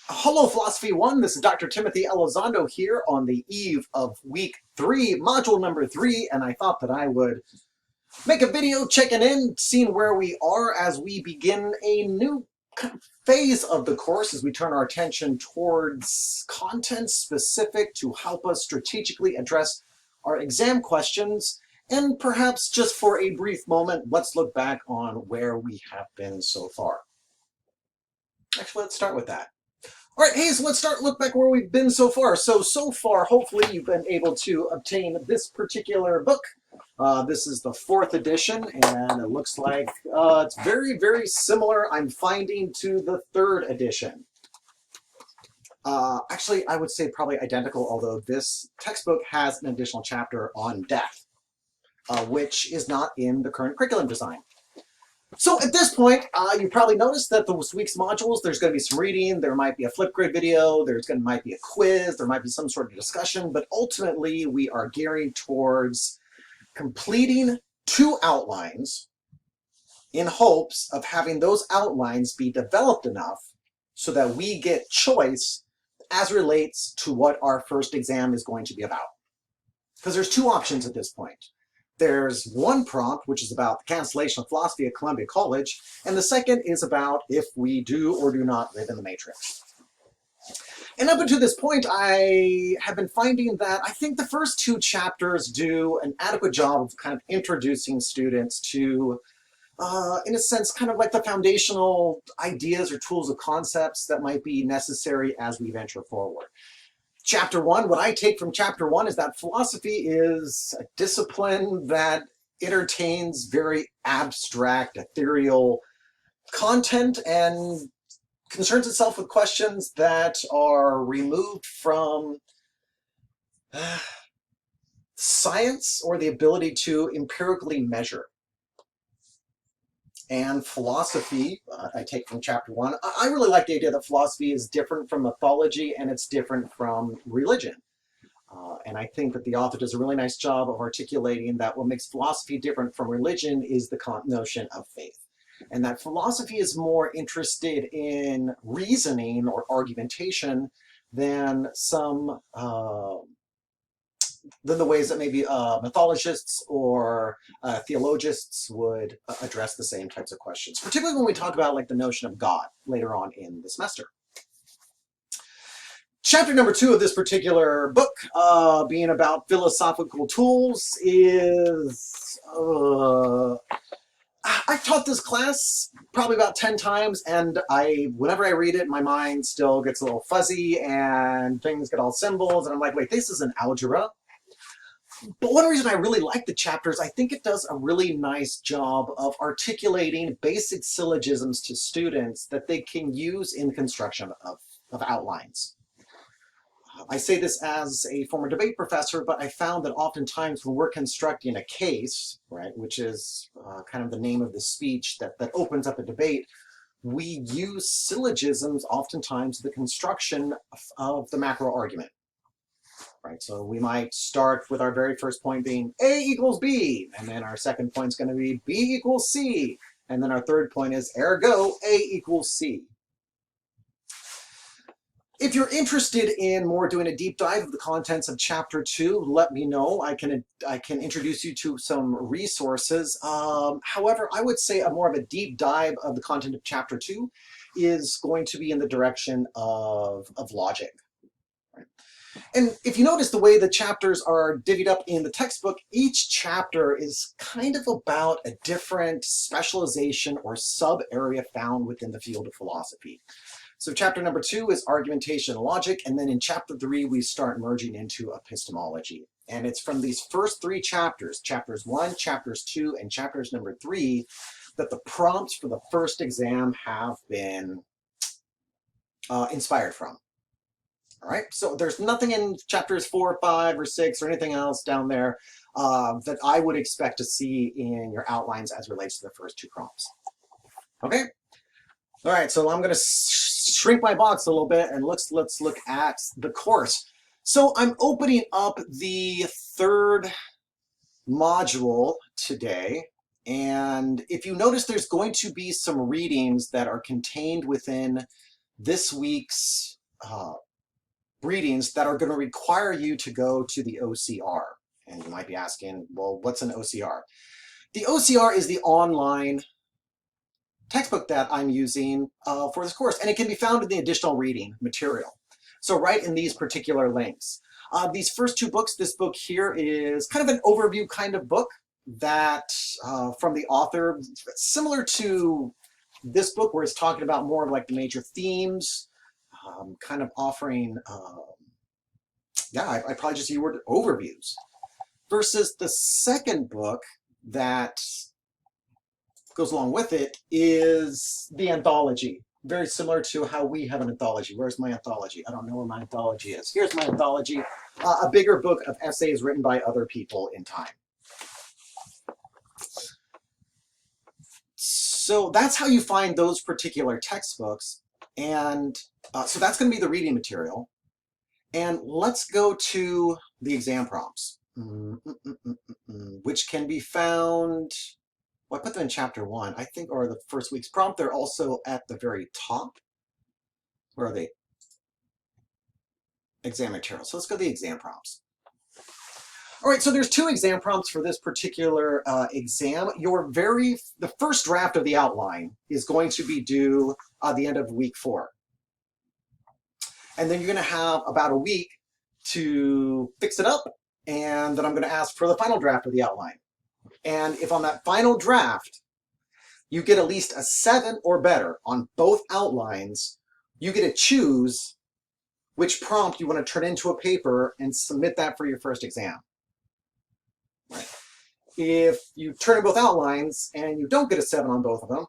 Hello, Philosophy 1. This is Dr. Timothy Elizondo here on the eve of week 3, module number 3, and I thought that I would make a video checking in, seeing where we are as we begin a new phase of the course as we turn our attention towards content specific to help us strategically address our exam questions. And perhaps just for a brief moment, let's look back on where we have been so far. Actually, let's start with that. All right, hey, so let's look back where we've been so far. So far, hopefully you've been able to obtain this particular book. This is the 4th edition, and it looks like it's very, very similar, I'm finding, to the 3rd edition. Actually, I would say probably identical, although this textbook has an additional chapter on death, which is not in the current curriculum design. So at this point, you probably noticed that this week's modules, there's going to be some reading, there might be a Flipgrid video, might be a quiz, there might be some sort of discussion, but ultimately we are gearing towards completing 2 outlines in hopes of having those outlines be developed enough so that we get choice as relates to what our first exam is going to be about. Because there's 2 options at this point. There's one prompt, which is about the cancellation of philosophy at Columbia College, and the second is about if we do or do not live in the matrix. And up until this point, I have been finding that I think the first 2 chapters do an adequate job of kind of introducing students to, in a sense, kind of like the foundational ideas or tools or concepts that might be necessary as we venture forward. Chapter 1, what I take from Chapter 1 is that philosophy is a discipline that entertains very abstract, ethereal content and concerns itself with questions that are removed from science or the ability to empirically measure. And philosophy, I take from Chapter 1, I really like the idea that philosophy is different from mythology and it's different from religion. And I think that the author does a really nice job of articulating that what makes philosophy different from religion is the notion of faith. And that philosophy is more interested in reasoning or argumentation than than the ways that maybe mythologists or theologians would address the same types of questions, particularly when we talk about like the notion of God later on in the semester. Chapter number 2 of this particular book, being about philosophical tools, is I've taught this class probably about 10 times, and whenever I read it, my mind still gets a little fuzzy and things get all symbols, and I'm like, wait, this isn't algebra. But one reason I really like the chapter is I think it does a really nice job of articulating basic syllogisms to students that they can use in construction of outlines. I say this as a former debate professor, but I found that oftentimes when we're constructing a case, right, which is kind of the name of the speech that opens up a debate, we use syllogisms oftentimes the construction of the macro argument. Right, so we might start with our very first point being A equals B, and then our second point is going to be B equals C, and then our third point is ergo A equals C. If you're interested in more doing a deep dive of the contents of Chapter 2, let me know. I can introduce you to some resources. However, I would say more of a deep dive of the content of Chapter 2 is going to be in the direction of logic. And if you notice the way the chapters are divvied up in the textbook, each chapter is kind of about a different specialization or sub-area found within the field of philosophy. So chapter number 2 is argumentation and logic, and then in chapter 3 we start merging into epistemology. And it's from these first 3 chapters, chapters 1, chapters 2, and chapters number 3, that the prompts for the first exam have been inspired from. All right, so there's nothing in chapters 4, 5, or 6, or anything else down there that I would expect to see in your outlines as relates to the first 2 prompts. Okay? All right, so I'm going to shrink my box a little bit and let's look at the course. So I'm opening up the 3rd module today, and if you notice, there's going to be some readings that are contained within this week's readings that are going to require you to go to the OCR. And you might be asking, well, what's an OCR? The OCR is the online textbook that I'm using for this course, and it can be found in the additional reading material. So right in these particular links. These first two books, this book here is kind of an overview kind of book that from the author, similar to this book where it's talking about more of like the major themes, kind of offering, I probably just use the word overviews, versus the second book that goes along with it is the anthology. Very similar to how we have an anthology. Where's my anthology? I don't know where my anthology is. Here's my anthology, a bigger book of essays written by other people in time. So that's how you find those particular textbooks. And so that's going to be the reading material. And let's go to the exam prompts, which can be found, well, I put them in chapter 1, I think, or the first week's prompt. They're also at the very top. Where are they? Exam material. So let's go to the exam prompts. All right, so there's 2 exam prompts for this particular exam. The first draft of the outline is going to be due the end of week 4. And then you're going to have about a week to fix it up, and then I'm going to ask for the final draft of the outline. And if on that final draft you get at least a 7 or better on both outlines, you get to choose which prompt you want to turn into a paper and submit that for your first exam. Right. If you turn in both outlines and you don't get a 7 on both of them,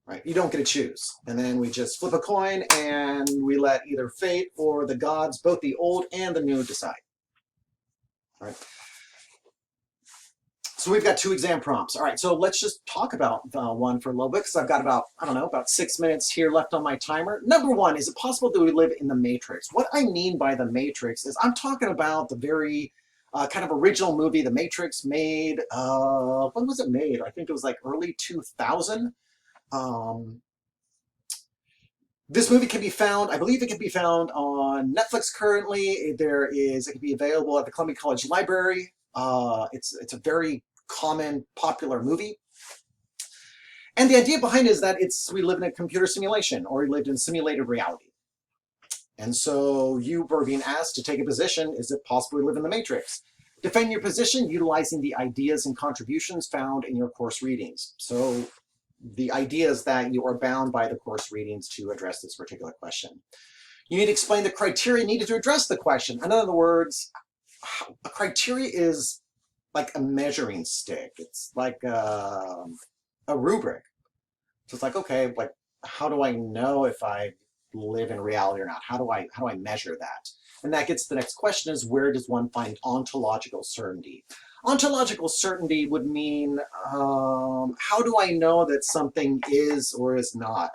right, you don't get to choose. And then we just flip a coin and we let either fate or the gods, both the old and the new, decide. All right. So we've got 2 exam prompts. All right, so let's just talk about one for a little bit because I've got about 6 minutes here left on my timer. Number 1, is it possible that we live in the Matrix? What I mean by the Matrix is I'm talking about the very kind of original movie, The Matrix, made, when was it made? I think it was like early 2000. This movie can be found, I believe it can be found on Netflix currently. It can be available at the Columbia College Library. It's a very common, popular movie. And the idea behind it is that we live in a computer simulation, or we lived in simulated reality. And so you were being asked to take a position, is it possible to live in the Matrix? Defend your position utilizing the ideas and contributions found in your course readings. So the idea is that you are bound by the course readings to address this particular question. You need to explain the criteria needed to address the question. In other words, a criteria is like a measuring stick. It's like a rubric. So it's like, okay, like how do I know if I live in reality or not? How do I measure that? And that gets to the next question, is where does one find ontological certainty? Ontological certainty would mean, how do I know that something is or is not?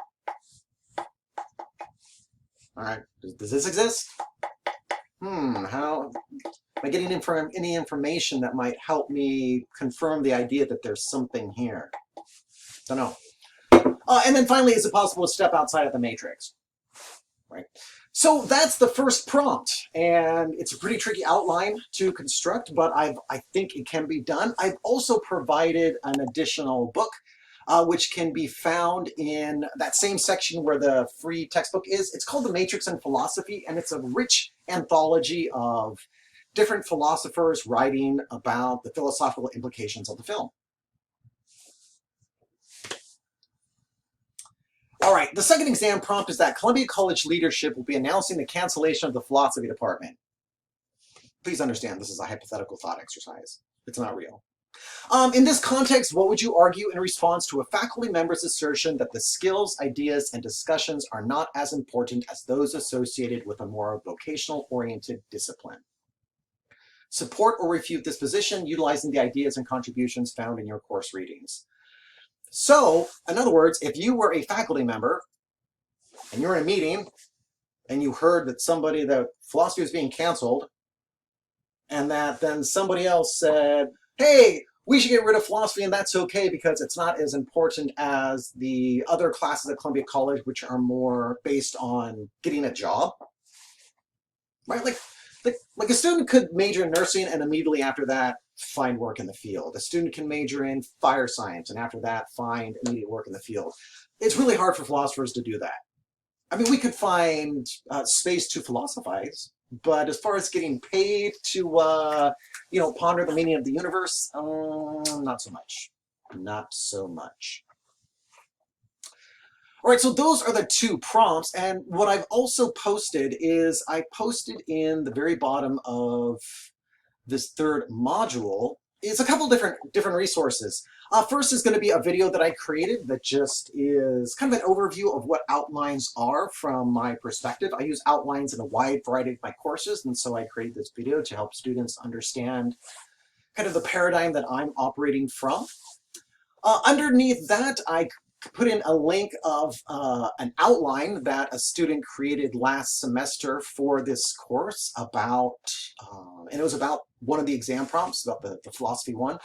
All right, does this exist? How am I getting any information that might help me confirm the idea that there's something here? Don't know. And then finally, is it possible to step outside of the matrix? Right. So that's the first prompt, and it's a pretty tricky outline to construct, but I think it can be done. I've also provided an additional book, which can be found in that same section where the free textbook is. It's called The Matrix and Philosophy, and it's a rich anthology of different philosophers writing about the philosophical implications of the film. All right, the second exam prompt is that Columbia College leadership will be announcing the cancellation of the philosophy department. Please understand, this is a hypothetical thought exercise. It's not real. In this context, what would you argue in response to a faculty member's assertion that the skills, ideas, and discussions are not as important as those associated with a more vocational-oriented discipline? Support or refute this position utilizing the ideas and contributions found in your course readings. So, in other words, if you were a faculty member and you're in a meeting and you heard that philosophy was being canceled, and that then somebody else said, hey, we should get rid of philosophy, and that's okay because it's not as important as the other classes at Columbia College, which are more based on getting a job, right? Like a student could major in nursing and immediately after that find work in the field. A student can major in fire science and after that find immediate work in the field. It's really hard for philosophers to do that. I mean, we could find space to philosophize, but as far as getting paid to, ponder the meaning of the universe, not so much. Not so much. All right, so those are the two prompts. And what I've also posted is I posted in the very bottom of this third module is a couple different resources. First is going to be a video that I created that just is kind of an overview of what outlines are from my perspective. I use outlines in a wide variety of my courses, and so I created this video to help students understand kind of the paradigm that I'm operating from. Underneath that, I put in a link of an outline that a student created last semester for this course about, and it was about one of the exam prompts, about the philosophy one.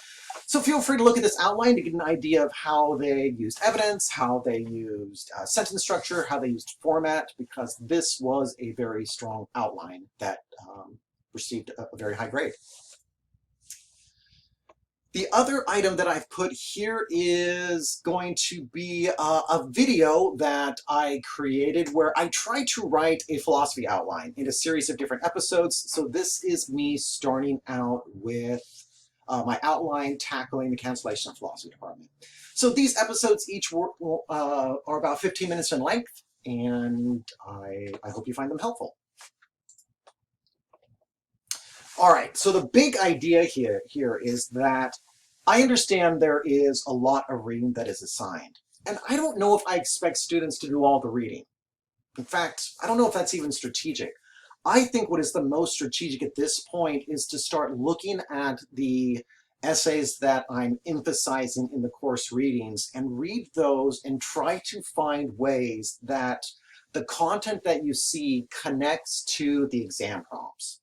So feel free to look at this outline to get an idea of how they used evidence, how they used sentence structure, how they used format, because this was a very strong outline that received a very high grade. The other item that I've put here is going to be a video that I created where I try to write a philosophy outline in a series of different episodes. So this is me starting out with my outline tackling the cancellation of philosophy department. So these episodes each are about 15 minutes in length, and I hope you find them helpful. All right, so the big idea here is that I understand there is a lot of reading that is assigned, and I don't know if I expect students to do all the reading. In fact, I don't know if that's even strategic. I think what is the most strategic at this point is to start looking at the essays that I'm emphasizing in the course readings and read those and try to find ways that the content that you see connects to the exam prompts.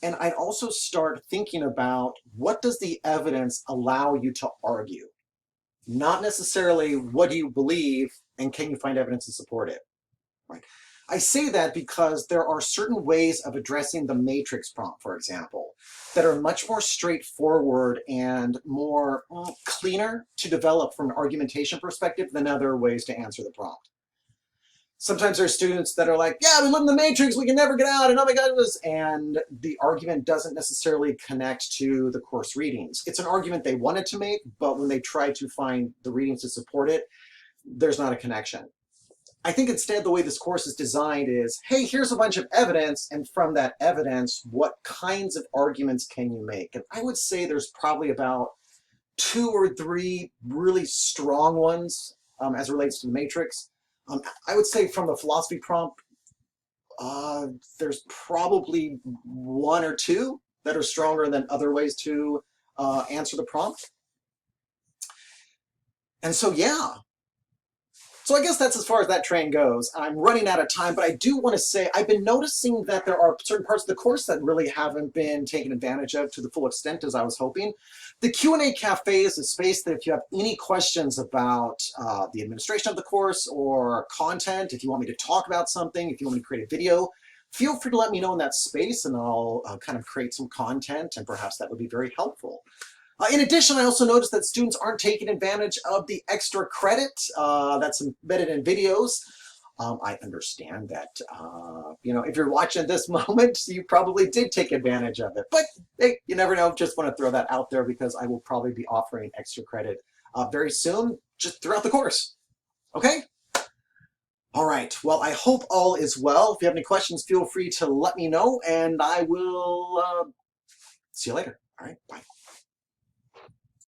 And I'd also start thinking about what does the evidence allow you to argue? Not necessarily what do you believe and can you find evidence to support it, right? I say that because there are certain ways of addressing the matrix prompt, for example, that are much more straightforward and more cleaner to develop from an argumentation perspective than other ways to answer the prompt. Sometimes there's students that are like, yeah, we live in the matrix, we can never get out, and oh my God, and the argument doesn't necessarily connect to the course readings. It's an argument they wanted to make, but when they try to find the readings to support it, there's not a connection. I think instead the way this course is designed is, hey, here's a bunch of evidence, and from that evidence, what kinds of arguments can you make? And I would say there's probably about 2 or 3 really strong ones as it relates to the matrix. I would say from the philosophy prompt, there's probably 1 or 2 that are stronger than other ways to answer the prompt. And so, yeah. So I guess that's as far as that train goes. I'm running out of time, but I do want to say I've been noticing that there are certain parts of the course that really haven't been taken advantage of to the full extent as I was hoping. The Q&A Cafe is a space that if you have any questions about the administration of the course or content, if you want me to talk about something, if you want me to create a video, feel free to let me know in that space and I'll kind of create some content and perhaps that would be very helpful. In addition, I also noticed that students aren't taking advantage of the extra credit that's embedded in videos. I understand that, if you're watching at this moment, you probably did take advantage of it. But hey, you never know. Just want to throw that out there because I will probably be offering extra credit very soon, just throughout the course. Okay? All right. Well, I hope all is well. If you have any questions, feel free to let me know, and I will see you later. All right. Bye.